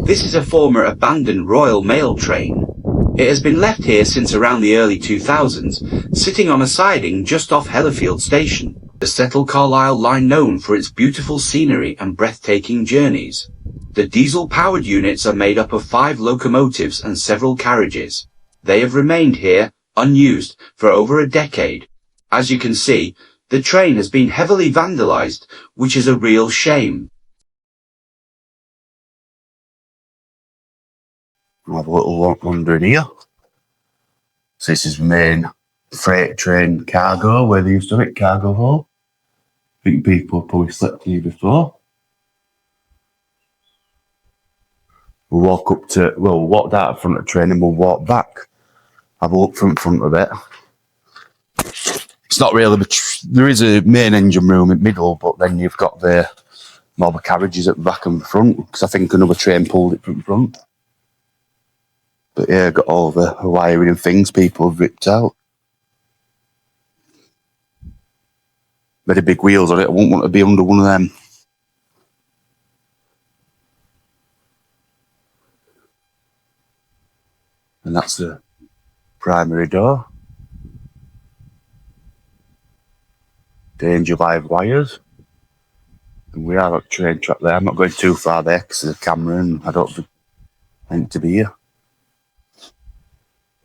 This is a former abandoned Royal Mail train. It has been left here since around the early 2000s, sitting on a siding just off Hellerfield Station, the Settle Carlisle line known for its beautiful scenery and breathtaking journeys. The diesel-powered units are made up of 5 locomotives and several carriages. They have remained here, unused, for over a decade. As you can see, the train has been heavily vandalised, which is a real shame. I'll have a little wander in here. So this is main freight train cargo, where they used to have it, cargo hall. I think people have probably slept here before. We'll walk up to, well, we'll walk down the front of the train and we'll walk back. Have a look from front of it. It's not really, there is a main engine room in the middle, but then you've got the more the carriages at the back and the front, because I think another train pulled it from the front. But yeah, got all the wiring and things people have ripped out. Very big wheels on it. I wouldn't want to be under one of them. And that's the primary door. Danger live wires. And we are at train track there. I'm not going too far there because there's a camera and I don't think to be here.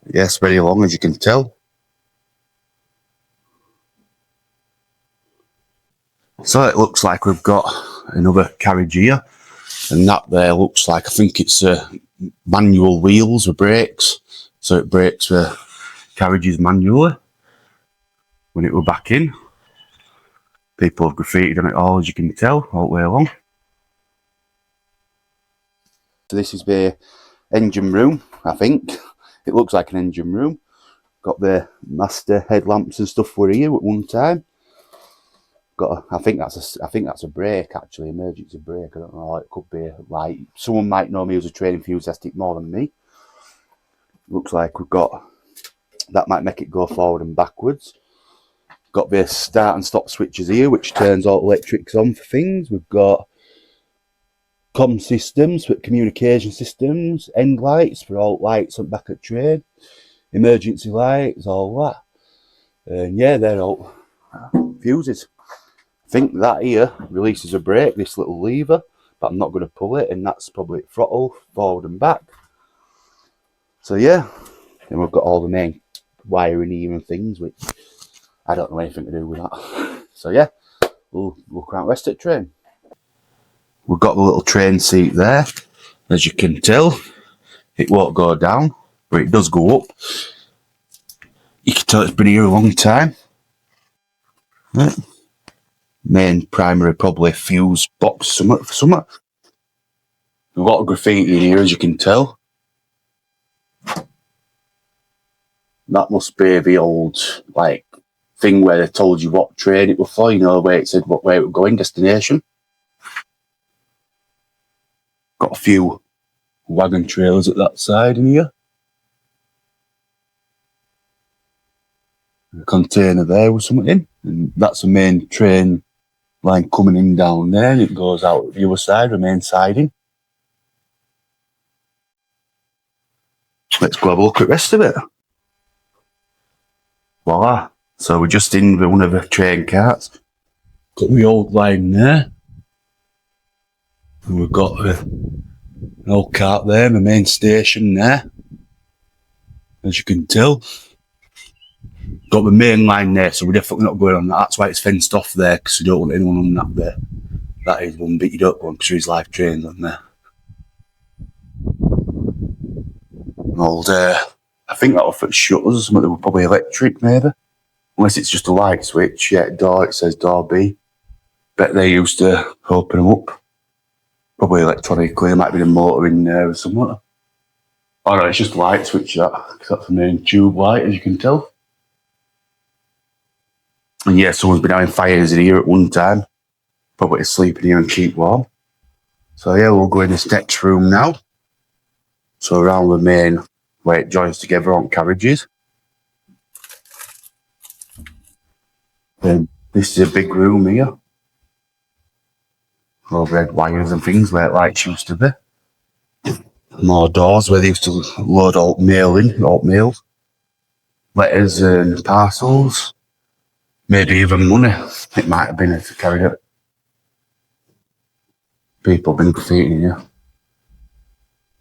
Yes, very long, as you can tell. So it looks like we've got another carriage here, and that there looks like, I think it's manual wheels with brakes, so it brakes the carriages manually when it were back in. People have graffitied on it all, as you can tell, all the way along. So this is the engine room, I think. It looks like an engine room. Got the master headlamps and stuff were here at one time. Got I think that's a brake actually, emergency brake. I don't know, it could be like someone might know me as a train enthusiastic more than me. Looks like we've got that, might make it go forward and backwards. Got the start and stop switches here, which turns all electrics on for things. We've got comm systems, for communication systems, end lights for all lights on back at train, emergency lights, all that. And yeah, they're all fuses. I think that here releases a brake, this little lever, but I'm not going to pull it, and that's probably throttle, forward and back. So yeah, and we've got all the main wiring here and things, which I don't know anything to do with that. So yeah, we'll look around rest at train. We've got the little train seat there. As you can tell, it won't go down, but it does go up. You can tell it's been here a long time. Right. Main primary, probably fuse box, something for something. A lot of graffiti in here, as you can tell. That must be the old, like, thing where they told you what train it was for, you know, where it said what way it was going, destination. Got a few wagon trailers at that side in here. A container there with something in. And that's the main train line coming in down there, and it goes out the other side, the main siding. Let's go have a look at the rest of it. Voila. So we're just in one of the train carts. Got the old line there. And we've got an old cart there, the main station there. As you can tell. Got the main line there, so we're definitely not going on that. That's why it's fenced off there, because we don't want anyone on that there. That is one bit you don't want, because there's live trains on there. An old, I think that was for shutters, something that were probably electric maybe. Unless it's just a light switch. Yeah, door, it says door B. Bet they used to open them up. Probably electronically, there might be a motor in there or something. Oh no, it's just a light switch that, because that's the main tube light, as you can tell. And yeah, someone's been having fires in here at one time. Probably to sleep in here and keep warm. So yeah, we'll go in this Dexx room now. So around the main, where it joins together on carriages. Then this is a big room here. Overhead wires and things where lights used to be. More doors where they used to load alt mail in, alt mail. Letters and parcels. Maybe even money. It might have been if you carried it. People have been graffitiing here.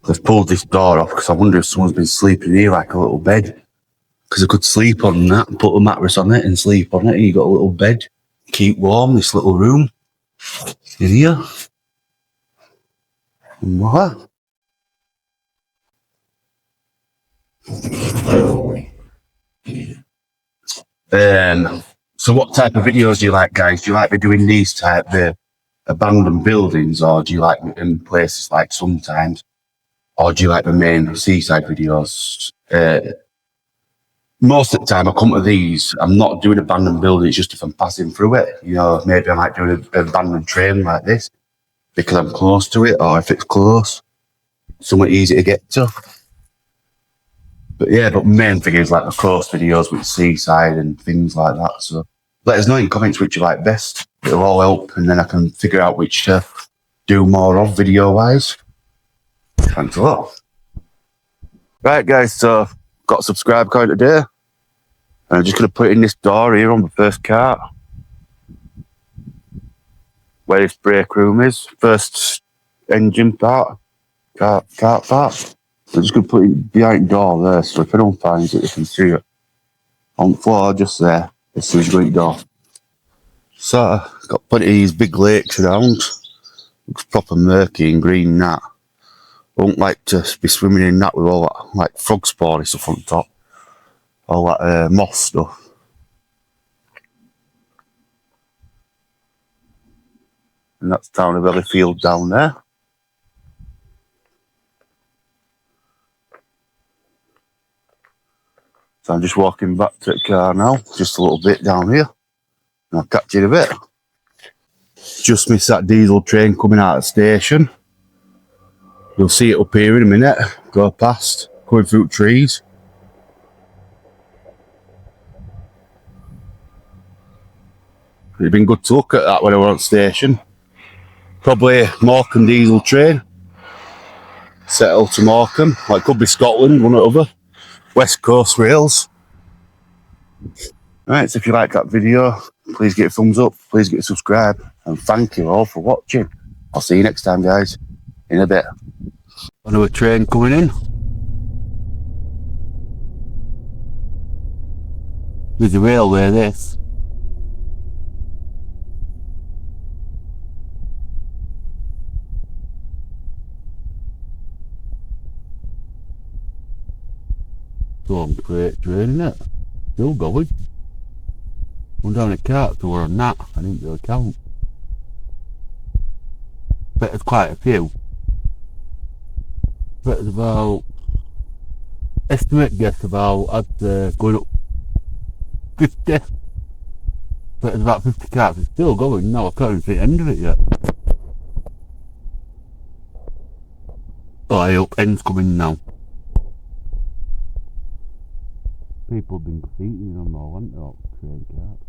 They've pulled this door off because I wonder if someone's been sleeping here like a little bed. Because I could sleep on that and put a mattress on it and sleep on it, and you got a little bed. Keep warm, this little room. In here. And voila. So what type of videos do you like, guys? Do you like me doing these type of abandoned buildings, or do you like in places like sometimes? Or do you like the main seaside videos? Most of the time I come to these, I'm not doing abandoned buildings just if I'm passing through it. You know, maybe I might do an abandoned train like this because I'm close to it, or if it's close, somewhat easy to get to. But yeah, but main thing is like the coast videos with seaside and things like that. So let us know in comments which you like best. It'll all help, and then I can figure out which to do more of video-wise. Thanks a lot. Right, guys, so got a subscribe code today. And I'm just going to put it in this door here on the first cart. Where this brake room is. First engine part. Cart part. I'm just going to put it behind the door there, so if anyone finds it, they can see it. On the floor, just there, as soon as you go in the door. So, got plenty of these big lakes around. Looks proper murky and green, that. I wouldn't like to be swimming in that with all that, like frog spawn stuff on top. All that moss stuff. And that's Town of Ellerfield down there. So I'm just walking back to the car now, just a little bit down here. And I'll catch you in a bit. Just missed that diesel train coming out of the station. You'll see it up here in a minute. Go past, coming through trees. It'd been good to look at that when I was on station. Probably Morecambe diesel train. Settle to Morecambe. Well, it could be Scotland, one or other. West Coast Rails. Right, so if you like that video, please get a thumbs up, please get a subscribe, and thank you all for watching. I'll see you next time, guys, in a bit. Another train coming in. There's a railway, this. Some great train, isn't it? Still going. One down at Carts were on that. I didn't really count. Bet there's quite a few. Bet there's about, estimate guess about, I'd going up 50. Bet there's about 50 carts. It's still going. No, I can't even see the end of it yet. Oh, I hope end's coming now. People have been graffitiing on all, haven't they, train carts?